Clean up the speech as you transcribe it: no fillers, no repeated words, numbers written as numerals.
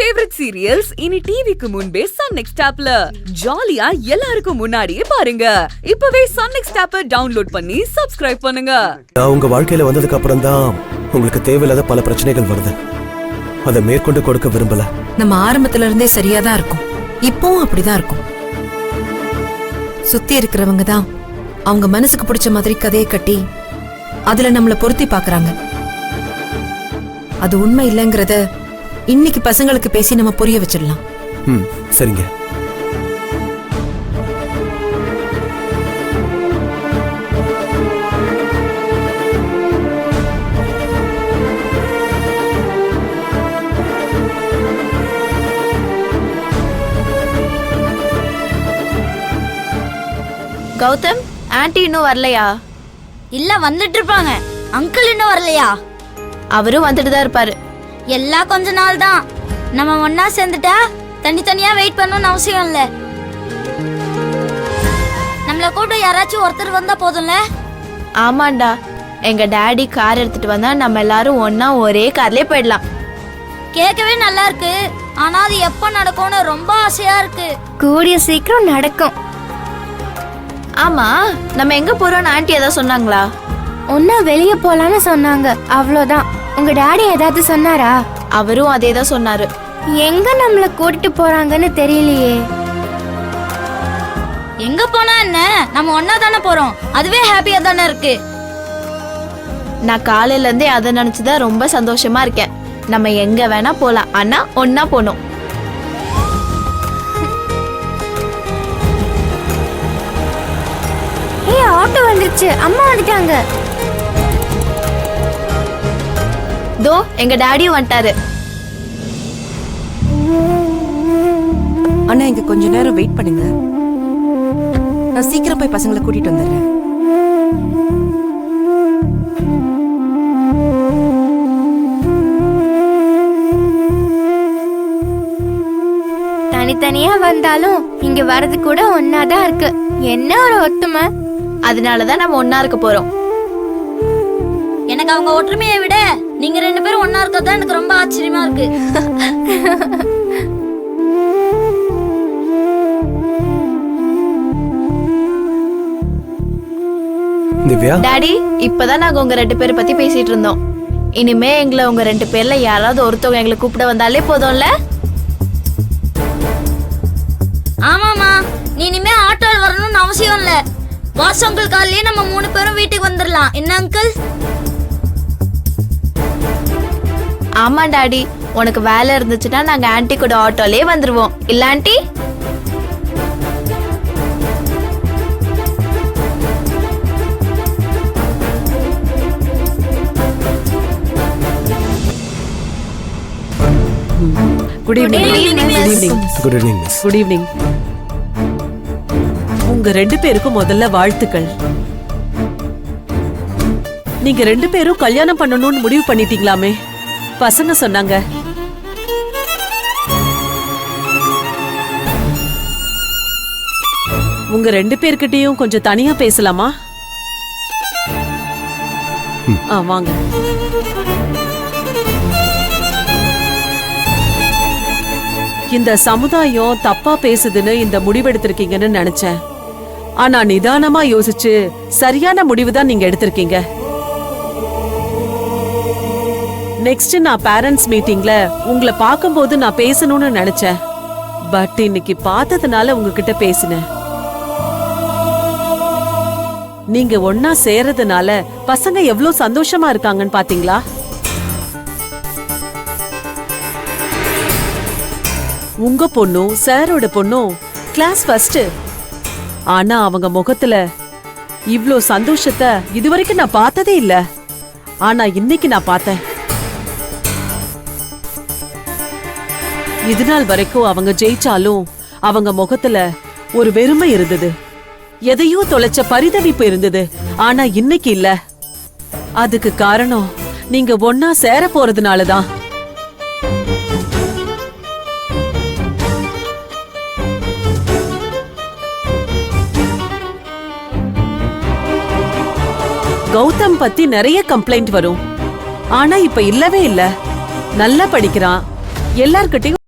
Favourite serials இனி டிவிக்கு முன்பே சன் நெக்ஸ்ட் ஆப்ல ஜாலியா எல்லாருக்கும் முன்னாடியே பாருங்க. இப்பவே சன் நெக்ஸ்ட் ஆப்பை டவுன்லோட் பண்ணி சப்ஸ்கிரைப் பண்ணுங்க. உங்க வாழ்க்கையில வந்ததுக்கு அப்புறம் தான் உங்களுக்கு தேவையில்லாத பல பிரச்சனைகள் வருது. அதை மேற்கொண்டு கொடுக்க விரும்பல. நம்ம ஆரம்பத்துல இருந்தே சரியாதான் இருக்கும், இப்பவும் அப்படிதான் இருக்கும். சுத்தி இருக்கிறவங்க தான் அவங்க மனசுக்கு பிடிச்ச மாதிரி கதையை கட்டி அதுல நம்மள பொருத்தி பாக்குறாங்க. அது உண்மை இல்லைங்கிறத இன்னைக்கு பசங்களுக்கு பேசி நம்ம புரிய வச்சிடலாம். சரிங்க. கௌதம், ஆன்ட்டி இன்னும் வரலையா? இல்ல, வந்துட்டு இருப்பாங்க. அங்கிள் இன்னும் வரலையா? அவரும் வந்துட்டு தான் இருப்பாரு. எல்லாம் கொஞ்ச நாள் தான். நம்ம ஒன்னா சேர்ந்துட்டா தனித்தனியா வெயிட் பண்ணணும்னு அவசியம் இல்ல. நம்மள கூட யாராச்சும் ஒருத்தர் வந்தா போதும்ல. ஆமாண்டா, எங்க டாடி கார் எடுத்துட்டு வந்தா நம்ம எல்லாரும் ஒன்னா ஒரே கார்லயே போயிடலாம். கேட்கவே நல்லா இருக்கு, ஆனா அது எப்ப நடக்கும்னு ரொம்ப ஆசையா இருக்கு. கூடிய சீக்கிரம் நடக்கும். ஆமா, நம்ம எங்க போறோம்னு ஆன்ட்டி ஏதாவது சொன்னாங்களா? ஒன்னா வெளிய போலான்னு சொன்னாங்க, அவ்வளவுதான். உங்க டாடி ஏதாவது சொன்னாரா? அவரும் அதே தான் சொன்னாரு. எங்க நம்மள கூட்டிட்டு போறாங்கன்னு தெரியலையே. எங்க போனா என்ன, நம்ம ஒன்னா தானே போறோம், அதுவே ஹாப்பியா தானே இருக்கு. நான் காலையில இருந்தே அதை நினைச்சுதான் ரொம்ப சந்தோஷமா இருக்கேன். நம்ம எங்க வேணா போலாம், ஆனா ஒன்னா போனோம். ஏய், ஆட்டோ வந்துருச்சு, அம்மா வந்துட்டாங்க. தோ எங்க டாடியும் வந்துட்டாரு. அண்ணா, இங்க கொஞ்ச நேரம் வெயிட் பண்ணுங்க, நான் சீக்கிரம் போய் பசங்களை கூட்டிட்டு வந்துடுறேன். தனித்தனியா வந்தாலும் இங்க வரது கூட ஒன்னாதான் இருக்கு. என்ன ஒரு ஒத்துமை. அதனாலதான் நம்ம ஒன்னா இருக்க போறோம். எனக்கு அவங்க ஒற்றுமையை விட நீங்க ரெண்டு பேரும் ஒன்னா இருக்கதான் எனக்கு ரொம்ப ஆச்சரியமா இருக்கு. திவ்யா, டாடி, இப்பதான் நாங்க உங்க ரெண்டு பேரை பத்தி பேசிட்டு இருந்தோம். இனிமே எங்களை உங்க ரெண்டு பேர்ல யாராவது ஒருத்தவங்க எங்களை கூப்பிட வந்தாலே போதும்ல. ஆமாமா, நீ இனிமே ஆட்டோல வரணும்னு அவசியம் இல்ல. வாசு அங்கிள் காலையே நம்ம 3 பேரும் வீட்டுக்கு வந்துடலாம். என்ன அங்கிள்? ஆமா டாடி, உனக்கு வேலை இருந்துச்சுன்னா நாங்க ஆன்ட்டி கூட ஆட்டோலயே வந்துருவோம். இல்ல anti? Good evening. Good evening miss. Good evening. உங்க ரெண்டு பேருக்கும் முதல்ல வாழ்த்துக்கள். நீங்க ரெண்டு பேரும் கல்யாணம் பண்ணணும்னு முடிவு பண்ணிட்டீங்களாமே, பசங்க சொன்னாங்க. உங்க ரெண்டு பேர்கிட்டயும் கொஞ்சம் தனியா பேசலாமா? வாங்க. இந்த சமுதாயம் தப்பா பேசுதுன்னு இந்த முடிவெடுத்திருக்கீங்கன்னு நினைச்சேன். ஆனா நிதானமா யோசிச்சு சரியான முடிவுதான் நீங்க எடுத்திருக்கீங்க. நெக்ஸ்ட் நான் பேரண்ட்ஸ் மீட்டிங்ல உங்களை பார்க்கும்போது நான் பேசணும்னு நினைச்சேன். பட் இன்னைக்கு பார்த்ததுனால உங்ககிட்ட பேசினேன். நீங்க ஒன்னா சேர்றதுனால பசங்க எவ்வளவு சந்தோஷமா இருக்காங்கன்னு பாத்தீங்களா? உங்க பொண்ணும் சாரோட பொண்ணும் கிளாஸ் ஃபர்ஸ்ட். ஆனா அவங்க முகத்துல இவ்ளோ சந்தோஷத்தை இதுவரைக்கும் நான் பார்த்ததே இல்ல. ஆனா இன்னைக்கு நான் பார்த்தேன். இதுநாள் வரைக்கும் அவங்க ஜெயிச்சாலும் அவங்க முகத்துல ஒரு வெறுமை இருந்தது, எதையோ தொலைச்ச பரிதவிப்பு இருந்தது. ஆனா இன்னைக்கு இல்ல. அதுக்கு காரணம் நீங்க ஒன்னா சேர போறதுனாலதான். கௌதம் பத்தி நிறைய கம்ப்ளைண்ட் வரும், ஆனா இப்ப இல்லவே இல்ல. நல்லா படிக்கிறான், எல்லார்கிட்டயும்